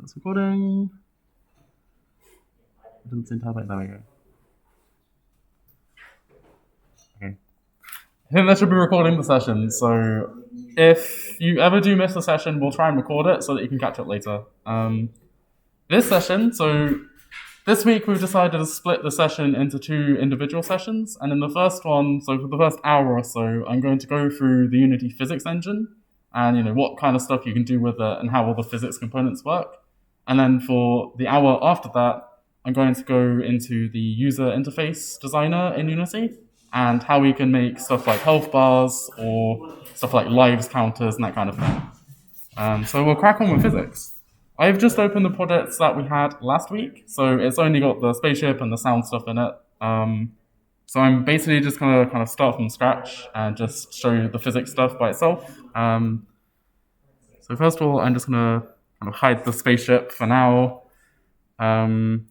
It's recording. It doesn't seem to have it. There we go. Okay. I think that should be recording the session, so if you ever do miss a session, we'll try and record it so that you can catch up later. This session, so this week we've decided to split the session into 2 individual sessions, and in the first one, so for the first hour or so, I'm going to go through the Unity physics engine and what kind of stuff you can do with it and how all the physics components work. And then for the hour after that, I'm going to go into the user interface designer in Unity and how we can make stuff like health bars or stuff like lives counters and that kind of thing. So we'll crack on with physics. I've just opened the projects that we had last week, so it's only got the spaceship and the sound stuff in it. So I'm basically just going to kind of start from scratch and just show you the physics stuff by itself. So first of all, I'm just going to kind of hide the spaceship for now. I'm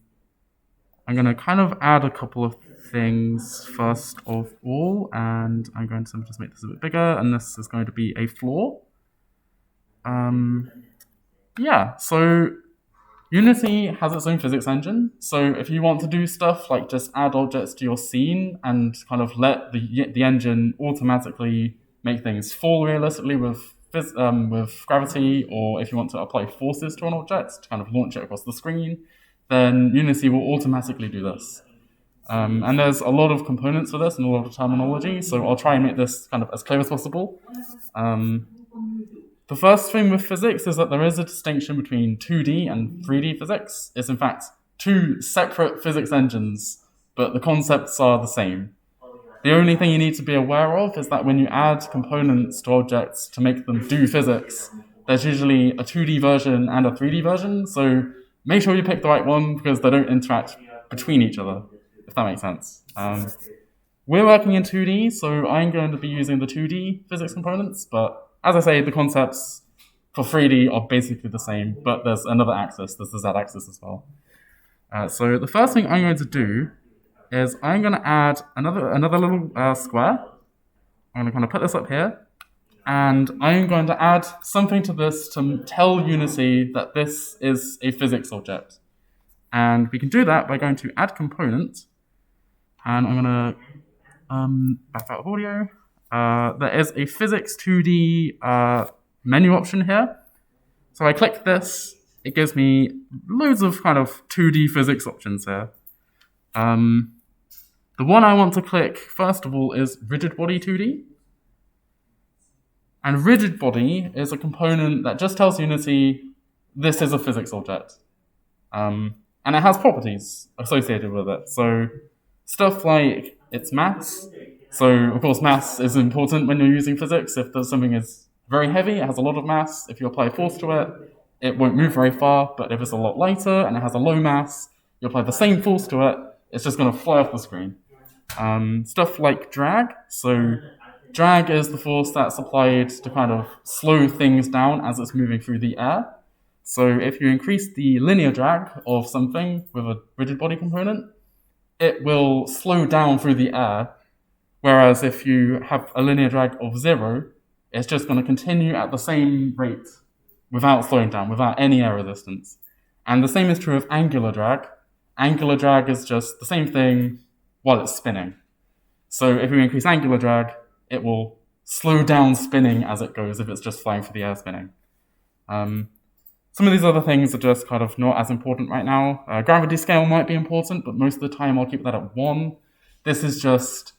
going to kind of add a couple of things first of all, and I'm going to just make this a bit bigger, and this is going to be a floor. Yeah, so Unity has its own physics engine, so if you want to do stuff like just add objects to your scene and kind of let the engine automatically make things fall realistically with gravity, or if you want to apply forces to an object to kind of launch it across the screen, then Unity will automatically do this. And there's a lot of components for this and a lot of terminology, so I'll try and make this kind of as clear as possible. The first thing with physics is that there is a distinction between 2D and 3D physics. It's in fact 2 separate physics engines, but the concepts are the same. The only thing you need to be aware of is that when you add components to objects to make them do physics, there's usually a 2D version and a 3D version, so make sure you pick the right one because they don't interact between each other, if that makes sense. We're working in 2D, so I'm going to be using the 2D physics components, but as I say, the concepts for 3D are basically the same, but there's another axis, there's the z-axis as well. So the first thing I'm going to do is I'm going to add another little square. I'm going to kind of put this up here, and I'm going to add something to this to tell Unity that this is a physics object. And we can do that by going to add component, and I'm going to back out of audio. There is a physics 2D menu option here. So I click this, it gives me loads of kind of 2D physics options here. The one I want to click, first of all, is Rigidbody 2D. And Rigidbody is a component that just tells Unity this is a physics object. And it has properties associated with it. So stuff like its mass. So, of course, mass is important when you're using physics. If something is very heavy, it has a lot of mass. If you apply force to it, it won't move very far. But if it's a lot lighter and it has a low mass, you apply the same force to it, it's just going to fly off the screen. Stuff like drag. So drag is the force that's applied to kind of slow things down as it's moving through the air. So if you increase the linear drag of something with a rigid body component, it will slow down through the air. Whereas if you have a linear drag of 0, it's just going to continue at the same rate without slowing down, without any air resistance. And the same is true of angular drag. Angular drag is just the same thing while it's spinning. So if you increase angular drag, it will slow down spinning as it goes if it's just flying through the air spinning. Some of these other things are just kind of not as important right now. Gravity scale might be important, but most of the time I'll keep that at 1. This is just,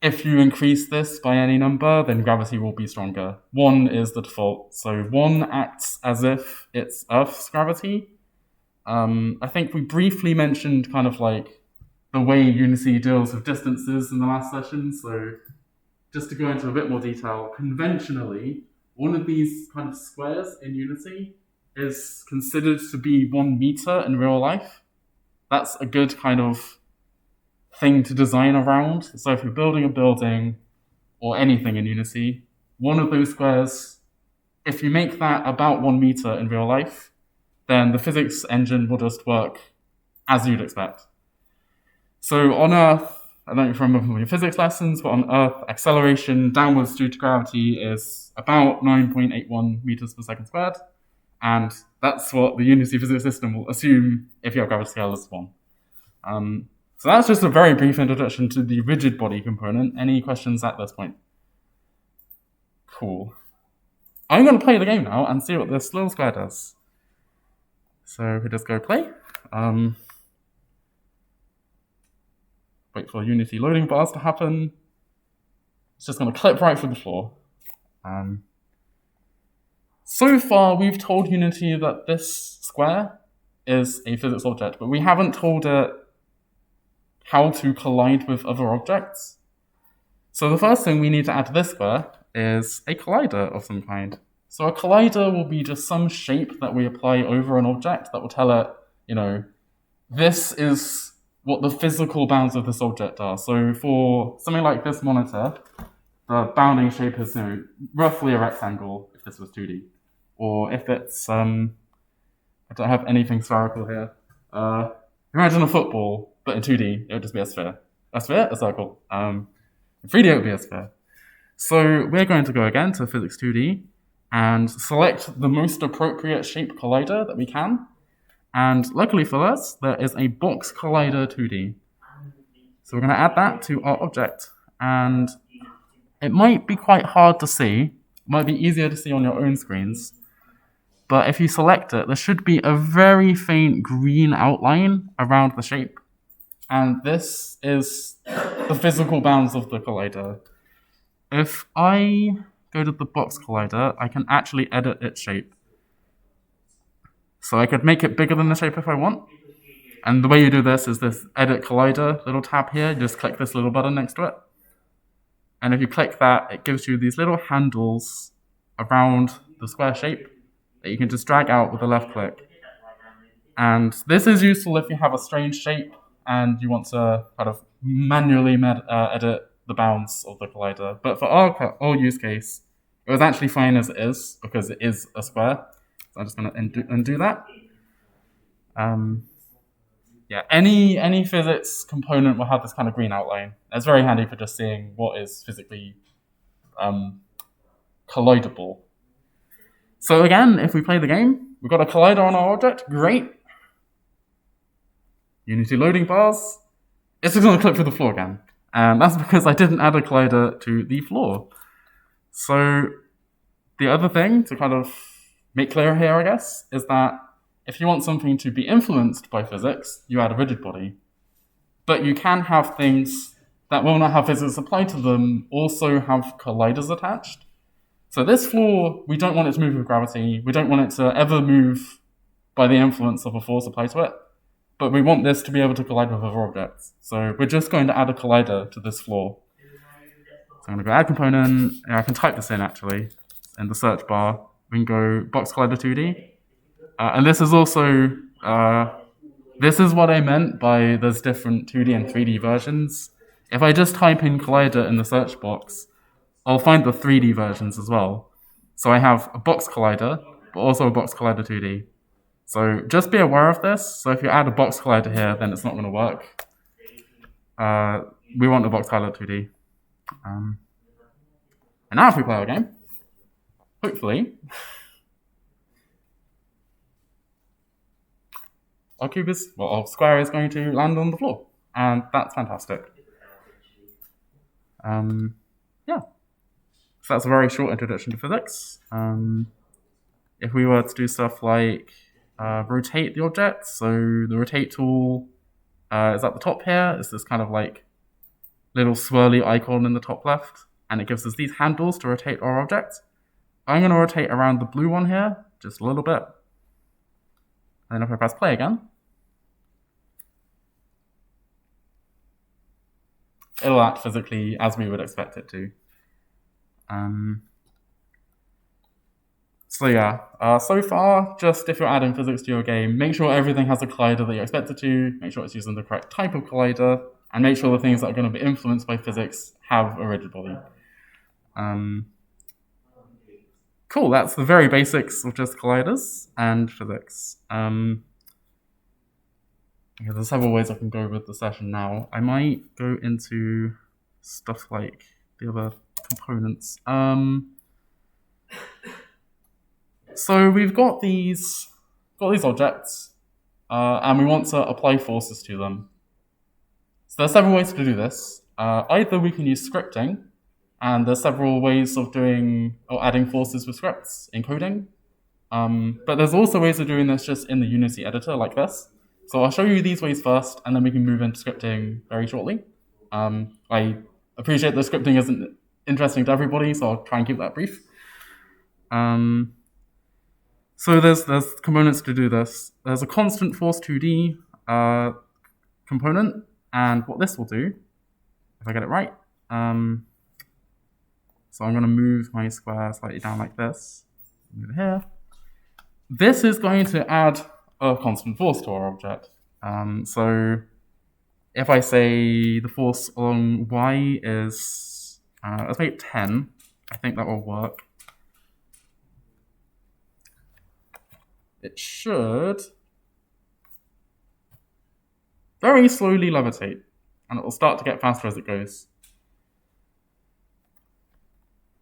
if you increase this by any number, then gravity will be stronger. 1 is the default. So 1 acts as if it's Earth's gravity. I think we briefly mentioned kind of like the way Unity deals with distances in the last session. So just to go into a bit more detail, conventionally, one of these kind of squares in Unity is considered to be 1 meter in real life. That's a good kind of thing to design around. So if you're building a building or anything in Unity, one of those squares, if you make that about 1 meter in real life, then the physics engine will just work as you'd expect. So on Earth, I don't remember from your physics lessons, but on Earth, acceleration downwards due to gravity is about 9.81 meters per second squared. And that's what the Unity physics system will assume if you have gravity scale as 1. So that's just a very brief introduction to the rigid body component. Any questions at this point? Cool. I'm going to play the game now and see what this little square does. So we just go play. Wait for Unity loading bars to happen. It's just going to clip right through the floor. So far, we've told Unity that this square is a physics object, but we haven't told it how to collide with other objects. So the first thing we need to add to this square is a collider of some kind. So a collider will be just some shape that we apply over an object that will tell it, this is what the physical bounds of this object are. So for something like this monitor, the bounding shape is roughly a rectangle if this was 2D. Or if it's, I don't have anything spherical here. Imagine a football, but in 2D, it would just be a sphere. A sphere? A circle. In 3D, it would be a sphere. So we're going to go again to Physics 2D and select the most appropriate shape collider that we can. And luckily for us, there is a box collider 2D. So we're going to add that to our object. And it might be quite hard to see. It might be easier to see on your own screens. But if you select it, there should be a very faint green outline around the shape. And this is the physical bounds of the collider. If I go to the box collider, I can actually edit its shape. So I could make it bigger than the shape if I want. And the way you do this is this edit collider little tab here. You just click this little button next to it. And if you click that, it gives you these little handles around the square shape that you can just drag out with a left click. And this is useful if you have a strange shape and you want to kind of manually edit the bounds of the collider. But for our use case, it was actually fine as it is, because it is a square. So I'm just going to undo that. Yeah, any physics component will have this kind of green outline. It's very handy for just seeing what is physically collidable. So again, if we play the game, we've got a collider on our object, great. Unity loading bars, it's just going to clip through the floor again. And that's because I didn't add a collider to the floor. So the other thing to kind of make clear here, I guess, is that if you want something to be influenced by physics, you add a rigid body. But you can have things that will not have physics applied to them also have colliders attached. So this floor, we don't want it to move with gravity. We don't want it to ever move by the influence of a force applied to it. But we want this to be able to collide with other objects. So we're just going to add a collider to this floor. So I'm going to go add component. I can type this in actually in the search bar. We can go box collider 2D. And this is also, this is what I meant by there's different 2D and 3D versions. If I just type in collider in the search box, I'll find the 3D versions as well. So I have a box collider, but also a box collider 2D. So just be aware of this. So if you add a box collider here, then it's not going to work. We want a box collider 2D. And now if we play our game, hopefully, our square is going to land on the floor. And that's fantastic. Yeah. So that's a very short introduction to physics. If we were to do stuff like rotate the object, so the rotate tool is at the top here. It's this kind of like little swirly icon in the top left, and it gives us these handles to rotate our object. I'm going to rotate around the blue one here, just a little bit. And then if I press play again, it'll act physically as we would expect it to. So yeah, so far, just if you're adding physics to your game, make sure everything has a collider that you expect it to, make sure it's using the correct type of collider, and make sure the things that are going to be influenced by physics have a rigid body. Cool, that's the very basics of just colliders and physics. Okay, there's several ways I can go with the session now. I might go into stuff like the other components. So we've got these objects, and we want to apply forces to them. So there's several ways to do this. Either we can use scripting, and there's several ways of doing or adding forces with scripts, including. But there's also ways of doing this just in the Unity editor like this. So I'll show you these ways first, and then we can move into scripting very shortly. I appreciate that scripting isn't interesting to everybody, so I'll try and keep that brief. So there's components to do this. There's a constant force 2D component, and what this will do, if I get it right, so I'm going to move my square slightly down like this, move it here. This is going to add a constant force to our object. So if I say the force along y is, let's make it 10, I think that will work. It should very slowly levitate, and it will start to get faster as it goes.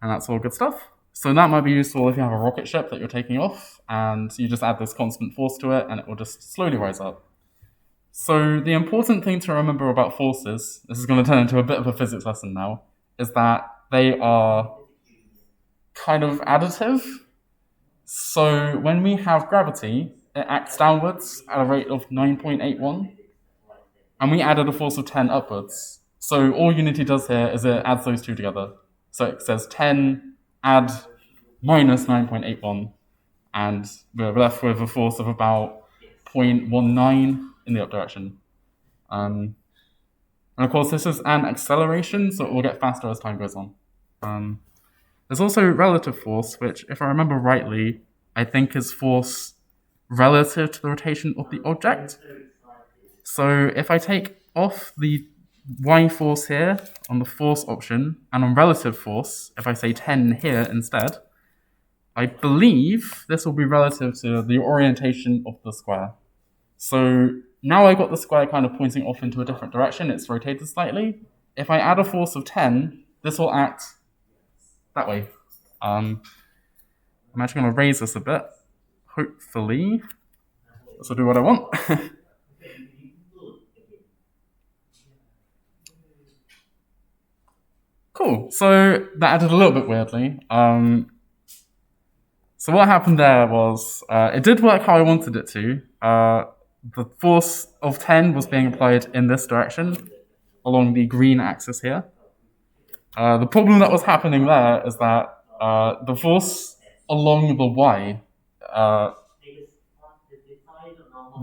And that's all good stuff. So that might be useful if you have a rocket ship that you're taking off, and you just add this constant force to it, and it will just slowly rise up. So the important thing to remember about forces, this is going to turn into a bit of a physics lesson now, is that they are kind of additive. So when we have gravity, it acts downwards at a rate of 9.81, and we added a force of 10 upwards. So all Unity does here is it adds those two together. So it says 10 add minus 9.81, and we're left with a force of about 0.19 in the up direction. And of course, this is an acceleration, so it will get faster as time goes on. There's also relative force, which, if I remember rightly, I think is force relative to the rotation of the object. So if I take off the y force here on the force option, and on relative force, if I say 10 here instead, I believe this will be relative to the orientation of the square. So now I got the square kind of pointing off into a different direction, it's rotated slightly. If I add a force of 10, this will act that way. I'm actually going to raise this a bit. Hopefully, this will do what I want. Cool, so that added a little bit weirdly. So what happened there was, it did work how I wanted it to. The force of 10 was being applied in this direction, along the green axis here. The problem that was happening there is that the force along the y,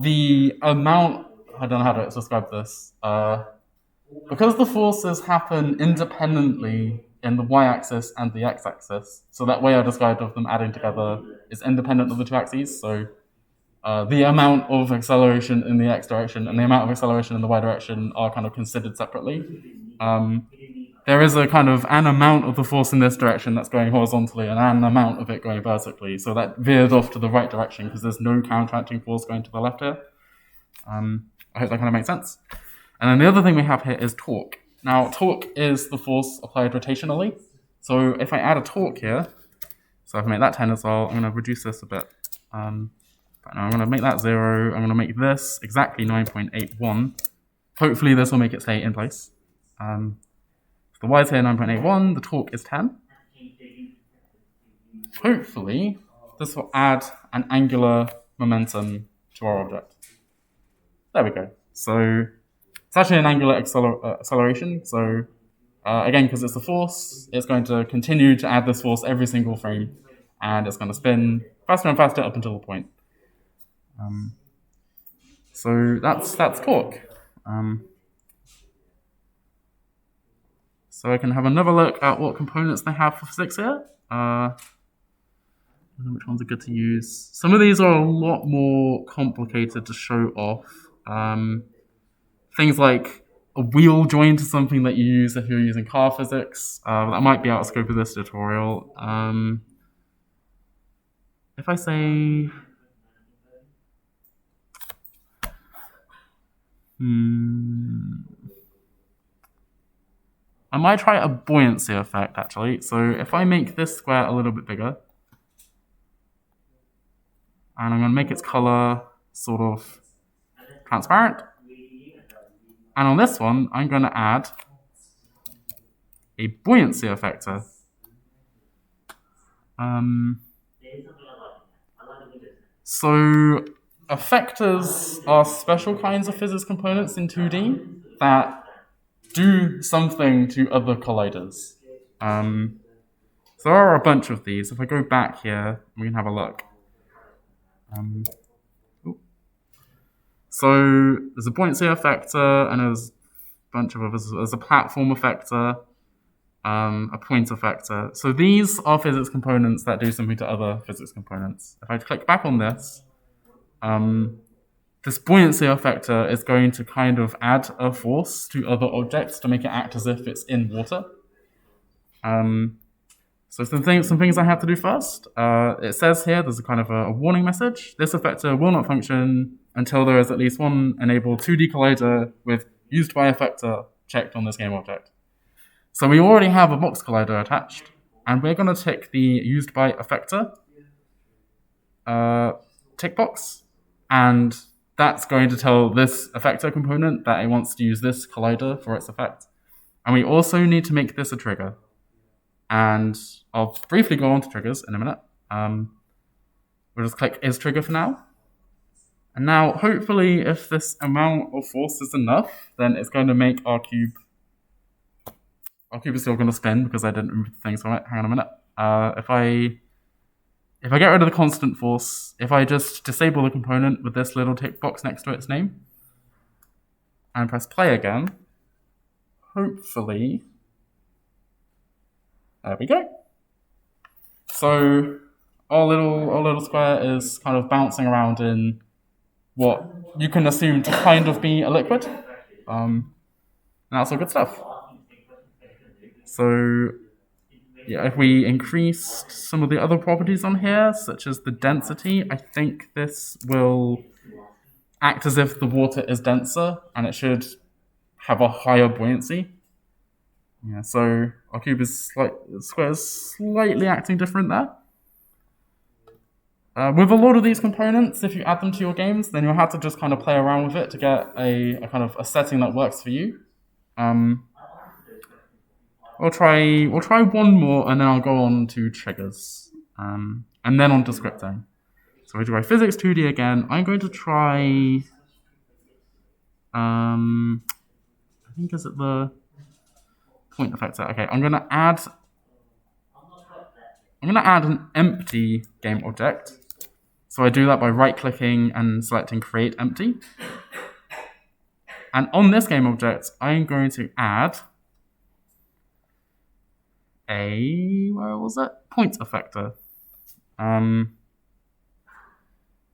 the amount, I don't know how to describe this, because the forces happen independently in the y-axis and the x-axis, so that way I described of them adding together is independent of the two axes, so the amount of acceleration in the x direction and the amount of acceleration in the y direction are kind of considered separately. There is a kind of an amount of the force in this direction that's going horizontally and an amount of it going vertically, so that veered off to the right direction because there's no counteracting force going to the left here. I hope that kind of makes sense. And then the other thing we have here is torque. Now, torque is the force applied rotationally. So if I add a torque here, so I can make that 10 as well, I'm going to reduce this a bit. But now I'm going to make that 0, I'm going to make this exactly 9.81. Hopefully this will make it stay in place. So the y is here 9.81, the torque is 10. Hopefully this will add an angular momentum to our object. There we go. So it's actually an angular acceleration. So again, because it's a force, it's going to continue to add this force every single frame, and it's going to spin faster and faster up until the point. So that's torque. So I can have another look at what components they have for physics here. I don't know which ones are good to use. Some of these are a lot more complicated to show off. Things like a wheel joint is something that you use if you're using car physics. That might be out of scope of this tutorial. If I say... I might try a buoyancy effect, actually. So if I make this square a little bit bigger, And I'm going to make its color sort of transparent. And on this one, I'm going to add a buoyancy effector. So effectors are special kinds of physics components in 2D that do something to other colliders. So there are a bunch of these. If I go back here, we can have a look. So there's a buoyancy effector, and there's a bunch of others. There's a platform effector, a point effector. So these are physics components that do something to other physics components. If I click back on this, this buoyancy effector is going to kind of add a force to other objects to make it act as if it's in water. So some things I have to do first. It says here, there's a kind of a warning message. This effector will not function until there is at least one enabled 2D collider with used by effector checked on this game object. So we already have a box collider attached, and we're going to tick the used by effector tick box, and that's going to tell this effector component that it wants to use this collider for its effect. And we also need to make this a trigger. And I'll briefly go on to triggers in a minute. We'll just click is trigger for now. And now, hopefully, if this amount of force is enough, then it's going to make our cube. Our cube is still going to spin because I didn't remove things from it. Hang on a minute. If I get rid of the constant force, if I just disable the component with this little tick box next to its name, and press play again, hopefully. There we go. So our little square is kind of bouncing around in what you can assume to kind of be a liquid. And that's all good stuff. So yeah, if we increased some of the other properties on here, such as the density, I think this will act as if the water is denser, and it should have a higher buoyancy. Yeah, so our cube is square is slightly acting different there. With a lot of these components, if you add them to your games, then you'll have to just kind of play around with it to get a kind of a setting that works for you. We'll try one more, and then I'll go on to triggers, and then on to scripting. So we try physics 2D again. I'm going to try. I think is it the point effector? Okay, I'm gonna add an empty game object. So I do that by right-clicking and selecting Create Empty. And on this game object, I'm going to add point effector.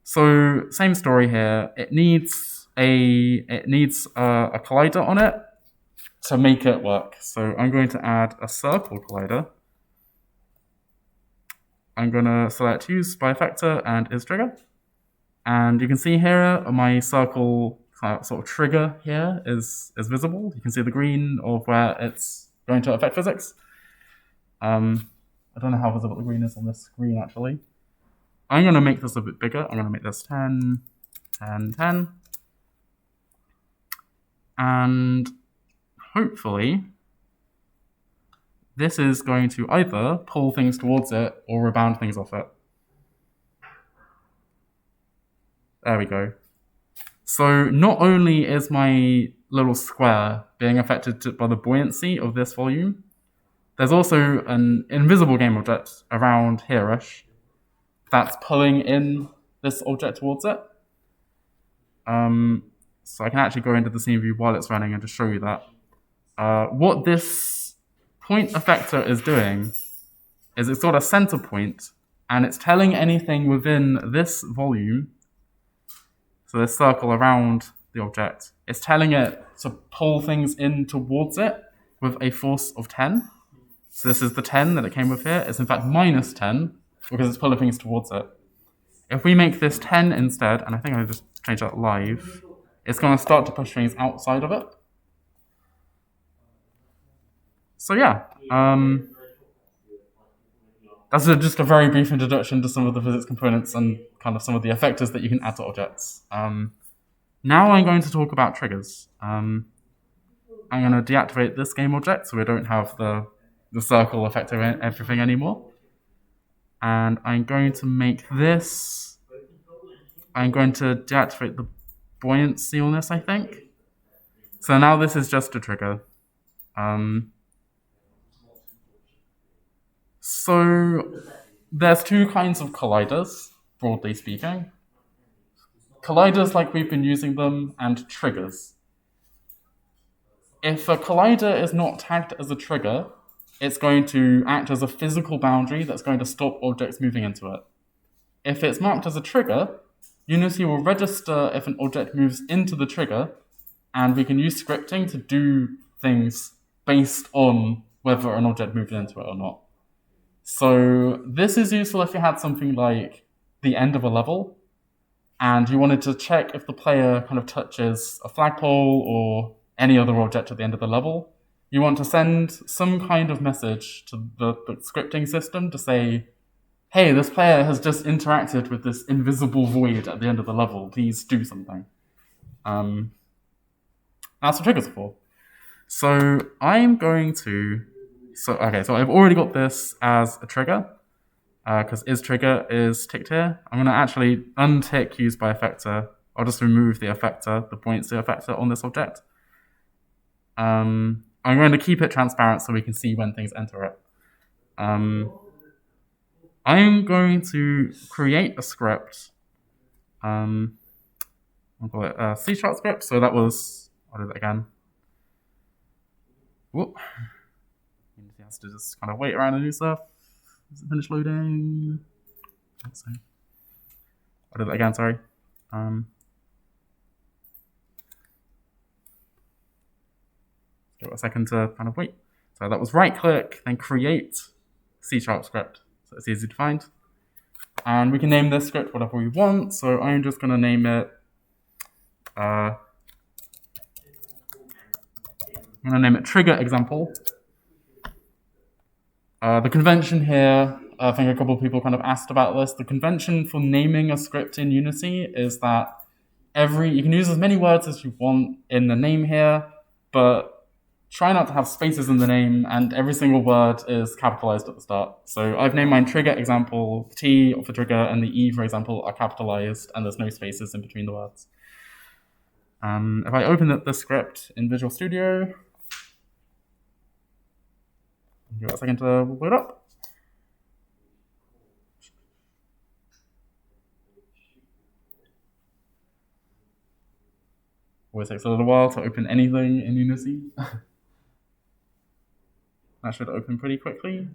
So same story here. It needs a collider on it to make it work. So I'm going to add a circle collider. I'm going to select Use by Effector and Is Trigger. And you can see here my circle sort of trigger here is visible. You can see the green of where it's going to affect physics. I don't know how visible the green is on this screen, actually. I'm going to make this a bit bigger. I'm going to make this 10, 10, 10. And hopefully, this is going to either pull things towards it or rebound things off it. There we go. So not only is my little square being affected by the buoyancy of this volume, there's also an invisible game object around here-ish that's pulling in this object towards it. So I can actually go into the scene view while it's running and just show you that. What this point effector is doing is it's got a center point, and it's telling anything within this volume, so this circle around the object, it's telling it to pull things in towards it with a force of 10. So this is the 10 that it came with here. It's in fact minus 10 because it's pulling things towards it. If we make this 10 instead, and I think I just changed that live, it's going to start to push things outside of it. So yeah, That's just a very brief introduction to some of the physics components and kind of some of the effectors that you can add to objects. Now I'm going to talk about triggers. I'm going to deactivate this game object so we don't have the circle effector in everything anymore. And I'm going to make this. I'm going to deactivate the buoyancy on this, I think. So now this is just a trigger. So there's two kinds of colliders, broadly speaking. Colliders like we've been using them, and triggers. If a collider is not tagged as a trigger, it's going to act as a physical boundary that's going to stop objects moving into it. If it's marked as a trigger, Unity will register if an object moves into the trigger, and we can use scripting to do things based on whether an object moved into it or not. So this is useful if you had something like the end of a level, and you wanted to check if the player kind of touches a flagpole or any other object at the end of the level. You want to send some kind of message to the scripting system to say, hey, this player has just interacted with this invisible void at the end of the level. Please do something. That's what triggers are for. So I'm going to... So I've already got this as a trigger, because isTrigger is ticked here. I'm going to actually untick use by effector. I'll just remove the effector, the buoyancy effector on this object. I'm going to keep it transparent so we can see when things enter it. I'm going to create a script. I'll call it a C# script. So that was, I'll do that again. Whoop. It has to just kind of wait around and do stuff. Does it finish loading? So I'll do that again, sorry. Give it a second to kind of wait. So that was right click, then create C# script. So it's easy to find. And we can name this script whatever we want. So I'm just going to name it. I'm going to name it trigger example. The convention here, I think a couple of people kind of asked about this. The convention for naming a script in Unity is that you can use as many words as you want in the name here, but try not to have spaces in the name, and every single word is capitalized at the start. So I've named mine trigger example. T for trigger and the E for example are capitalized, and there's no spaces in between the words. If I open up the script in Visual Studio, give it a second to load up. Always takes a little while to open anything in Unity. That should open pretty quickly.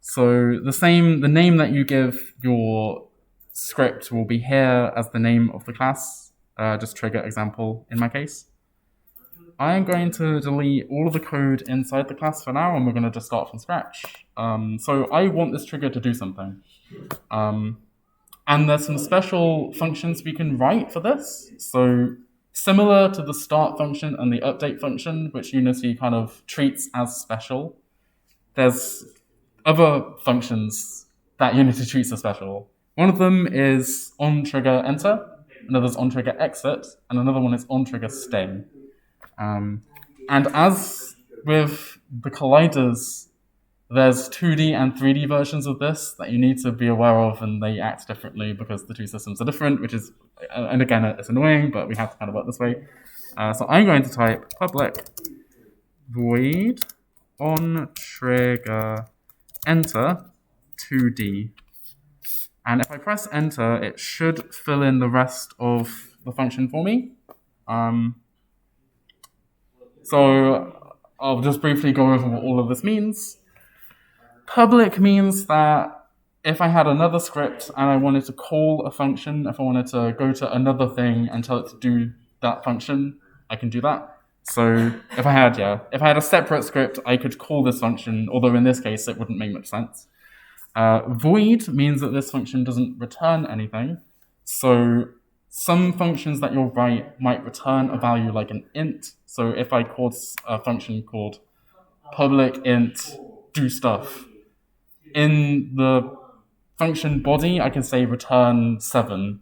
So the name that you give your script will be here as the name of the class, just trigger example in my case. I'm going to delete all of the code inside the class for now, and we're going to just start from scratch. So I want this trigger to do something. And there's some special functions we can write for this. So similar to the start function and the update function, which Unity kind of treats as special, there's other functions that Unity treats as special. One of them is onTrigger enter, another is onTrigger exit, and another one is onTrigger stay. And as with the colliders, there's 2D and 3D versions of this that you need to be aware of, and they act differently because the two systems are different, which is, and again, it's annoying, but we have to kind of work this way. So I'm going to type public void onTrigger enter 2D. And if I press enter, it should fill in the rest of the function for me. So I'll just briefly go over what all of this means. Public means that if I had another script and I wanted to call a function, if I wanted to go to another thing and tell it to do that function, I can do that. So if I had a separate script, I could call this function, although in this case it wouldn't make much sense. Void means that this function doesn't return anything. So some functions that you'll write might return a value like an int. So if I called a function called public int do stuff. In the function body, I can say return 7,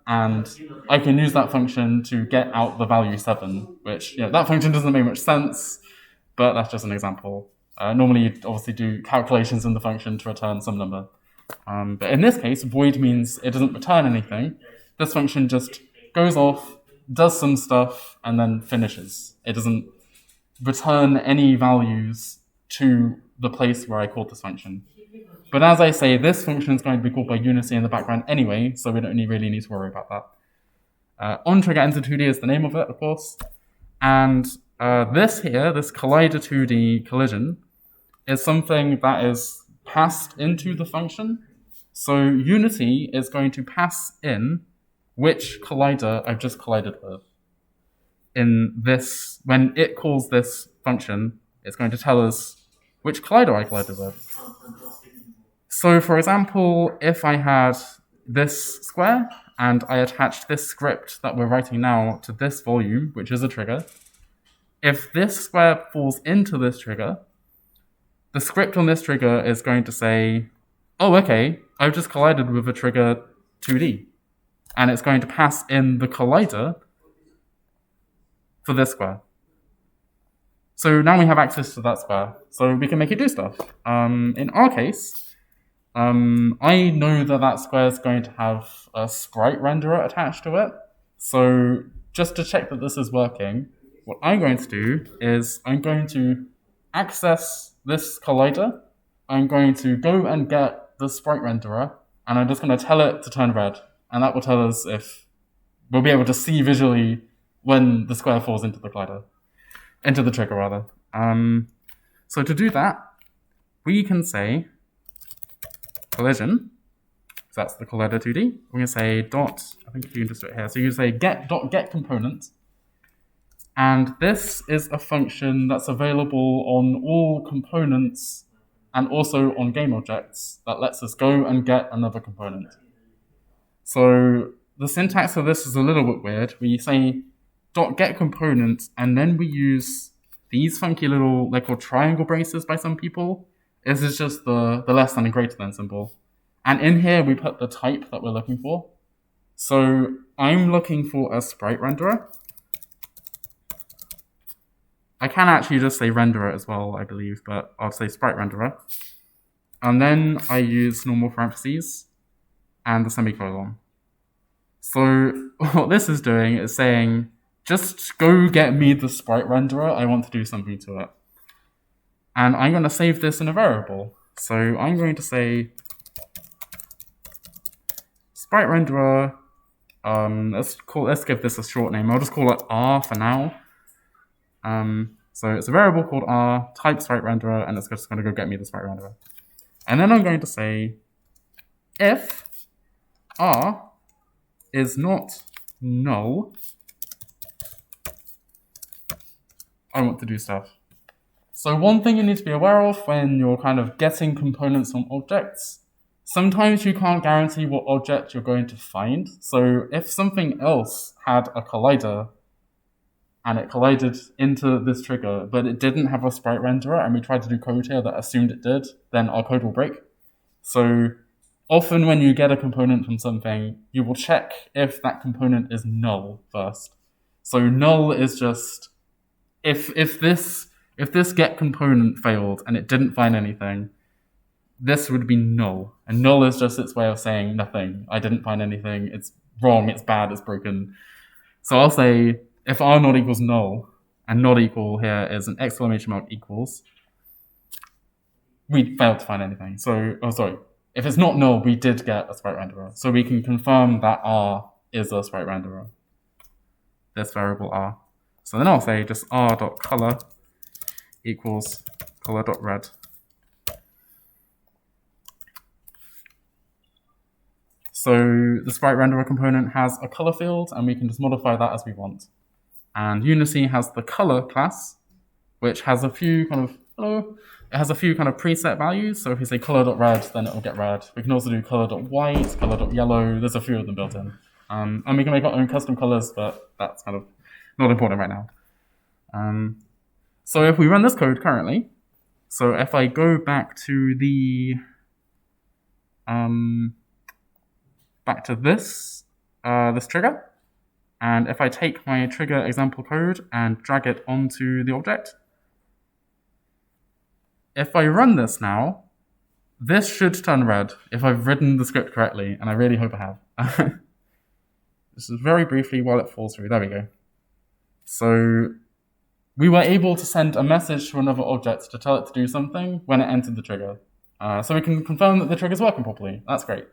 and I can use that function to get out the value 7, which, that function doesn't make much sense, but that's just an example. Normally, you'd obviously do calculations in the function to return some number. But in this case, void means it doesn't return anything. This function just goes off, does some stuff, and then finishes. It doesn't return any values to the place where I called this function. But as I say, this function is going to be called by Unity in the background anyway, so we don't really need to worry about that. OnTriggerEnter2D is the name of it, of course. And this Collider2D collision, is something that is passed into the function. So Unity is going to pass in which collider I've just collided with. In this, when it calls this function, it's going to tell us which collider I collided with. So for example, if I had this square and I attached this script that we're writing now to this volume, which is a trigger, if this square falls into this trigger, the script on this trigger is going to say, oh, okay, I've just collided with a trigger 2D. And it's going to pass in the collider for this square. So now we have access to that square, so we can make it do stuff. In our case, I know that square is going to have a sprite renderer attached to it. So just to check that this is working, what I'm going to do is I'm going to access this collider. I'm going to go and get the sprite renderer, and I'm just going to tell it to turn red. And that will tell us if we'll be able to see visually when the square falls into the collider. Into the trigger, rather. So to do that, we can say collision. So that's the Collider2D. We're going to say dot, I think you can just do it here. So you can say get component. And this is a function that's available on all components and also on game objects that lets us go and get another component. So the syntax for this is a little bit weird. We say .get component, and then we use these funky little, they're called triangle braces by some people. This is just the less than and greater than symbol. And in here, we put the type that we're looking for. So I'm looking for a sprite renderer. I can actually just say renderer as well, I believe, but I'll say sprite renderer. And then I use normal parentheses and the semicolon. So what this is doing is saying, just go get me the sprite renderer, I want to do something to it. And I'm going to save this in a variable. So I'm going to say sprite renderer, let's give this a short name. I'll just call it R for now. So it's a variable called R, type sprite renderer, and it's just going to go get me the sprite renderer. And then I'm going to say if R is not null, I want to do stuff. So one thing you need to be aware of when you're kind of getting components from objects, sometimes you can't guarantee what object you're going to find. So if something else had a collider and it collided into this trigger, but it didn't have a sprite renderer, and we tried to do code here that assumed it did, then our code will break. So often when you get a component from something, you will check if that component is null first. So null is just, if this get component failed and it didn't find anything, this would be null. And null is just its way of saying nothing. I didn't find anything, it's wrong, it's bad, it's broken. So I'll say, if R not equals null, and not equal here is an exclamation mark equals, we failed to find anything. So, if it's not null, we did get a sprite renderer. So we can confirm that R is a sprite renderer, this variable R. So then I'll say just R.color equals color.red. So the sprite renderer component has a color field, and we can just modify that as we want. And Unity has the color class, which has a few kind of preset values. So if we say color.red, then it will get red. We can also do color.white, color.yellow. There's a few of them built in. And we can make our own custom colors, but that's kind of not important right now. So if we run this code currently, So if I go back to the back to this this trigger, and if I take my trigger example code and drag it onto the object, if I run this now, this should turn red if I've written the script correctly, and I really hope I have. This is very briefly while it falls through. There we go. So we were able to send a message to another object to tell it to do something when it entered the trigger. So we can confirm that the trigger's working properly. That's great.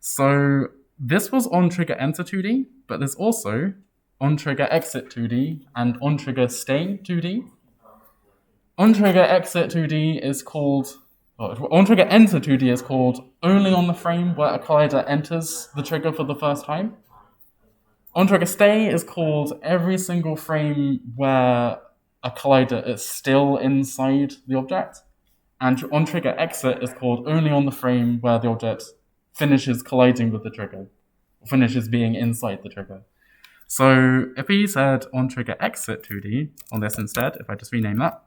So this was on trigger enter 2D, but there's also on trigger exit 2D and on trigger stay 2D. On trigger exit 2D is called, on trigger enter 2D is called only on the frame where a collider enters the trigger for the first time. On trigger stay is called every single frame where a collider is still inside the object. And on trigger exit is called only on the frame where the object finishes colliding with the trigger, or finishes being inside the trigger. So if we said on trigger exit 2D on this instead, if I just rename that,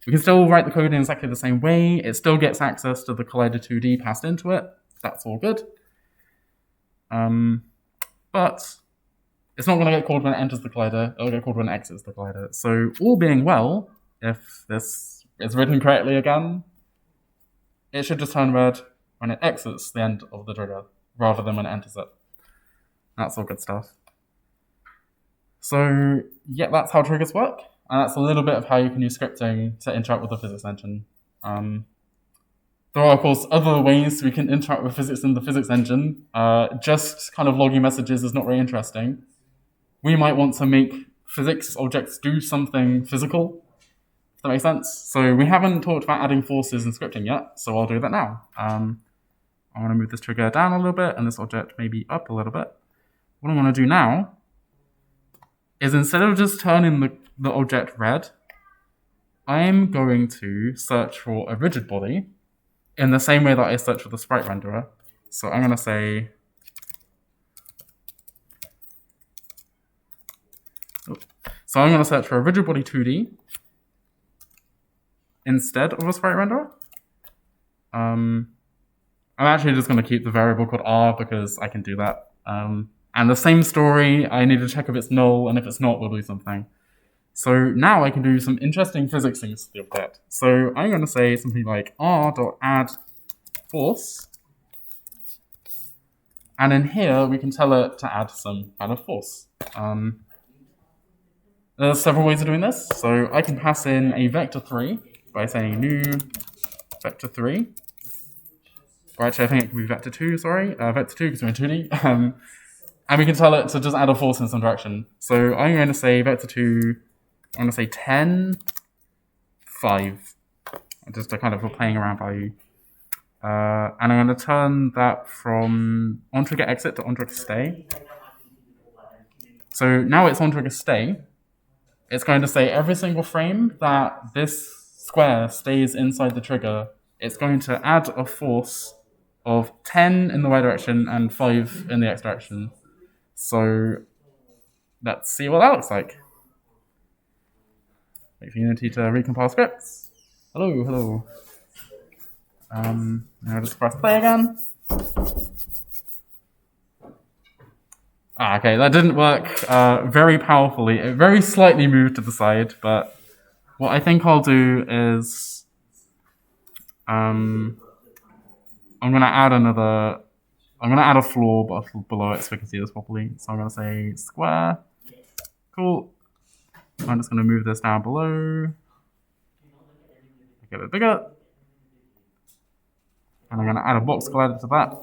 we can still write the code in exactly the same way. It still gets access to the collider 2D passed into it. That's all good. But it's not going to get called when it enters the collider. It'll get called when it exits the collider. So all being well, if this is written correctly again, it should just turn red when it exits the end of the trigger, rather than when it enters it. That's all good stuff. So yeah, that's how triggers work. And that's a little bit of how you can use scripting to interact with the physics engine. There are, of course, other ways we can interact with physics in the physics engine. Just kind of logging messages is not very interesting. We might want to make physics objects do something physical. Does that make sense? So we haven't talked about adding forces in scripting yet, so I'll do that now. I want to move this trigger down a little bit and this object maybe up a little bit. What I want to do now is instead of just turning the object red, I'm going to search for a rigid body in the same way that I search for the sprite renderer. So I'm going to say, so I'm going to search for a rigid body 2D instead of a sprite renderer. I'm actually just going to keep the variable called R because I can do that. And the same story, I need to check if it's null, and if it's not, we'll do something. So now I can do some interesting physics things to the object. So I'm going to say something like r.add force. And in here, we can tell it to add some kind of force. There's several ways of doing this. So I can pass in a vector 3 by saying new vector 3. Or actually, I think it could be vector 2, sorry. Vector 2 because we're in 2D. And we can tell it to just add a force in some direction. So I'm going to say vector 2, I'm going to say 10, 5. Just a kind of a playing around value. And I'm going to turn that from on trigger exit to on trigger stay. So now it's on trigger stay. It's going to say every single frame that this square stays inside the trigger, it's going to add a force of 10 in the y direction and 5 in the x direction. So let's see what that looks like. Wait for Unity to recompile scripts. Hello. Now just press play again. Okay, that didn't work very powerfully. It very slightly moved to the side, but what I think I'll do is I'm going to add a floor below it so we can see this properly. So I'm going to say square. Cool. I'm just going to move this down below. Make it a bit bigger. And I'm going to add a box collider to that.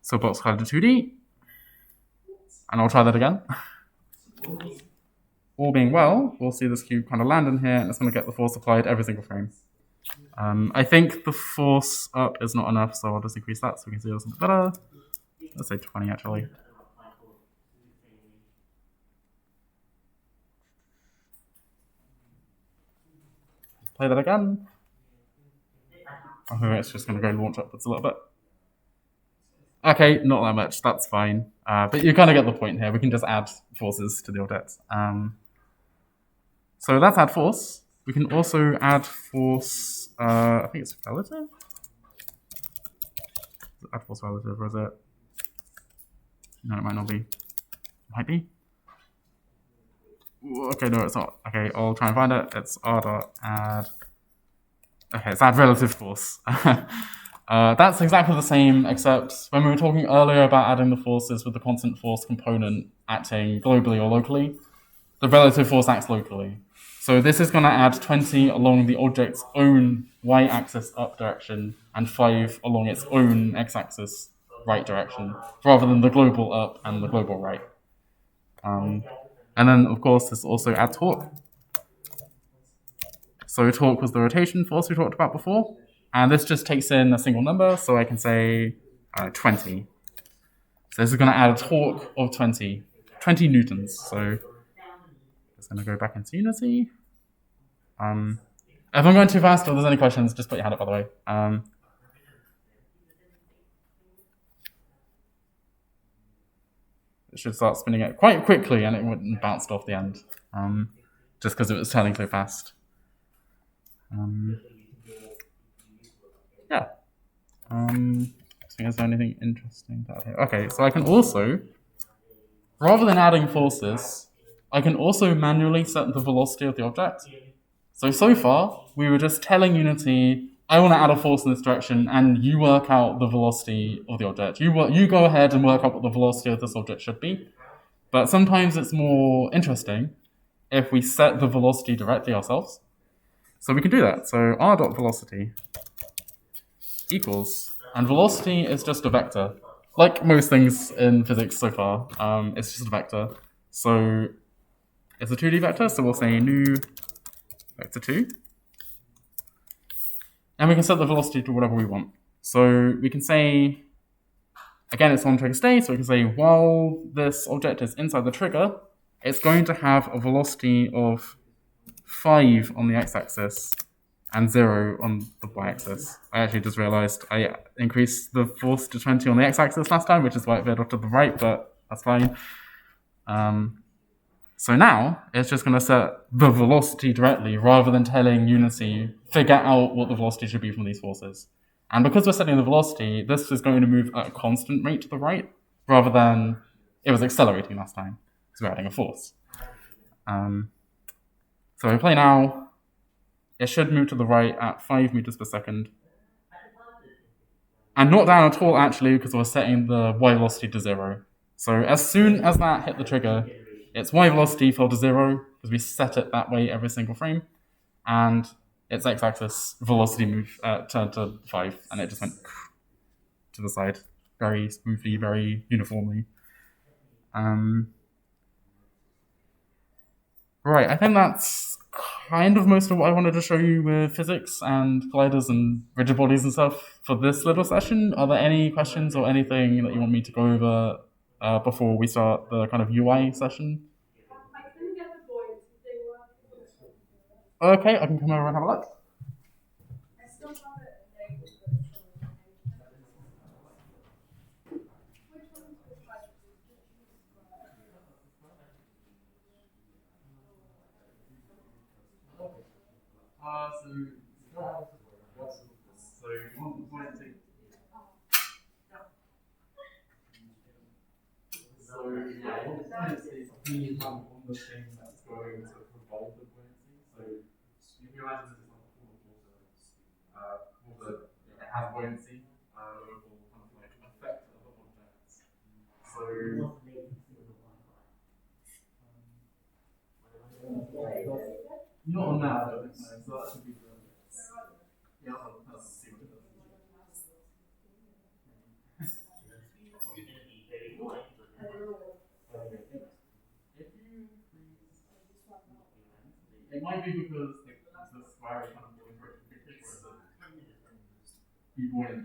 So box collider 2D. And I'll try that again. All being well, we'll see this cube kind of land in here, and it's going to get the force applied every single frame. I think the force up is not enough, so I'll just increase that so we can see this a bit better. Let's say 20 actually. Play that again. I think it's just going to go launch upwards a little bit. Okay, not that much. That's fine. But you kind of get the point here. We can just add forces to the object. So that's add force. We can also add force. I think it's relative. Add force relative, or is it? No, it might not be. It might be. Ooh, okay, no, it's not. Okay, I'll try and find it. It's r dot add. Okay, it's add relative force. That's exactly the same, except when we were talking earlier about adding the forces with the constant force component acting globally or locally, the relative force acts locally. So this is going to add 20 along the object's own y-axis up direction and 5 along its own x-axis right direction, rather than the global up and the global right. And then, of course, this also adds torque. So torque was the rotation force we talked about before. And this just takes in a single number, so I can say 20. So this is going to add a torque of 20 newtons. So it's going to go back into Unity. If I'm going too fast or there's any questions, just put your hand up, by the way. It should start spinning it quite quickly and it wouldn't bounce off the end, just because it was turning so fast. Yeah. Is there anything interesting to add here? Okay, so I can also, rather than adding forces, I can also manually set the velocity of the object. So far, we were just telling Unity, I want to add a force in this direction, and you work out the velocity of the object. You go ahead and work out what the velocity of this object should be. But sometimes it's more interesting if we set the velocity directly ourselves. So we can do that. So r.velocity equals, and velocity is just a vector. Like most things in physics so far, it's just a vector. So it's a 2D vector, so we'll say new vector 2. And we can set the velocity to whatever we want. So we can say, again, it's on trigger state, so we can say while this object is inside the trigger, it's going to have a velocity of 5 on the x-axis and 0 on the y-axis. I actually just realized I increased the force to 20 on the x-axis last time, which is why it veered off to the right, but that's fine. So now it's just going to set the velocity directly rather than telling Unity, figure out what the velocity should be from these forces. And because we're setting the velocity, this is going to move at a constant rate to the right rather than it was accelerating last time because we're adding a force. So we play now. It should move to the right at 5 meters per second. And not down at all, actually, because we're setting the y velocity to 0. So as soon as that hit the trigger, its y velocity fell to 0 because we set it that way every single frame, and its x-axis velocity turned to 5, and it just went to the side very smoothly, very uniformly. Right, I think that's kind of most of what I wanted to show you with physics and colliders and rigid bodies and stuff for this little session. Are there any questions or anything that you want me to go over before we start the kind of UI session? I couldn't get the buoyancy thing working. Okay, I can come over and have a look. I still have it enabled. Which one's the type? So you want the buoyancy. So yeah, what the buoyancy is on the thing that's going to provide the buoyancy. So you can imagine this is like a pool of water. It has buoyancy, local kind of like effect of the objects. So not on that, I don't think so. So that should be the yeah, let's see what it does. It might be because the square is kind of going for it to be buoyant.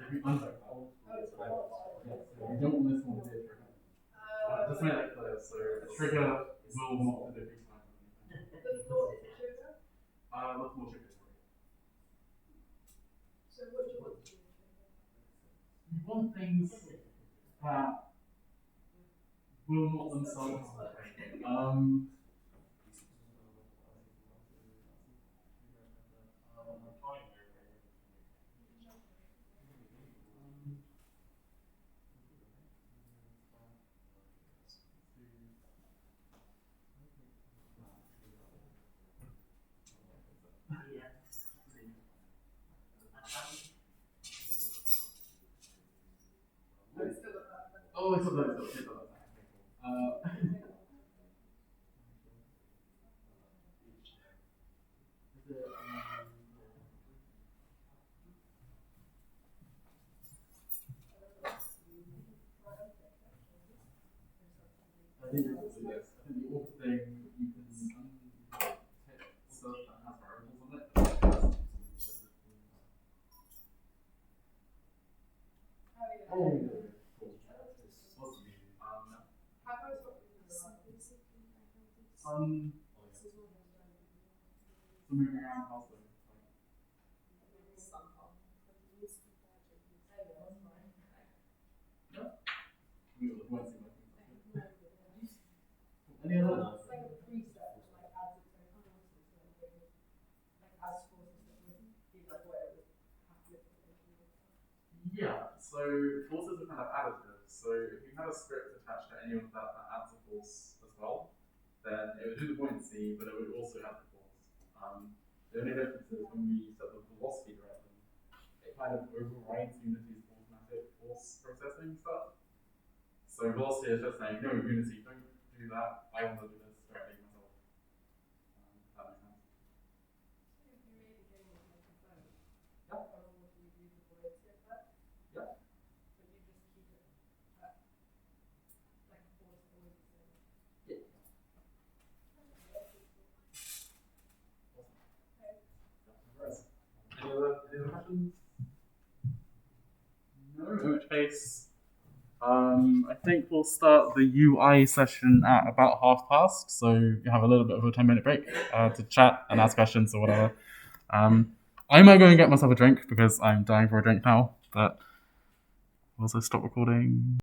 if you uncheck that, yes, you don't want this one to be a trigger. Just make that clear. So a trigger will not defeat time. The floor is a trigger. Look more triggers. So what do you want to do? You want things that will not themselves happen. Oh, it's not that. I think you have to do this. I think the auto thing, you can untick stuff that has variables on it. Oh, so moving around also. We won't see much. Any other? It's like a preset that like adds its own forces to anything. Like adds forces that would be like what it would have to potentially. Yeah, so forces are kind of additive. So if you have a script attached to any of that that adds a force as well, then it would do the buoyancy, but it would also have the force. The only difference is when we set the velocity directly, it kind of overrides Unity's automatic force processing stuff. So velocity is just saying, no, Unity, don't do that. I want to do this directly myself. If that makes sense. So if you made a game with like a boat, Yeah. what would you use the buoyancy effect? Yeah. But you just keep it at like a force that always the same. Yeah. Any other questions? No, in which case, I think we'll start the UI session at about past, so you have a little bit of a 10-minute break to chat and ask questions or whatever. I might go and get myself a drink because I'm dying for a drink now, but also stop recording.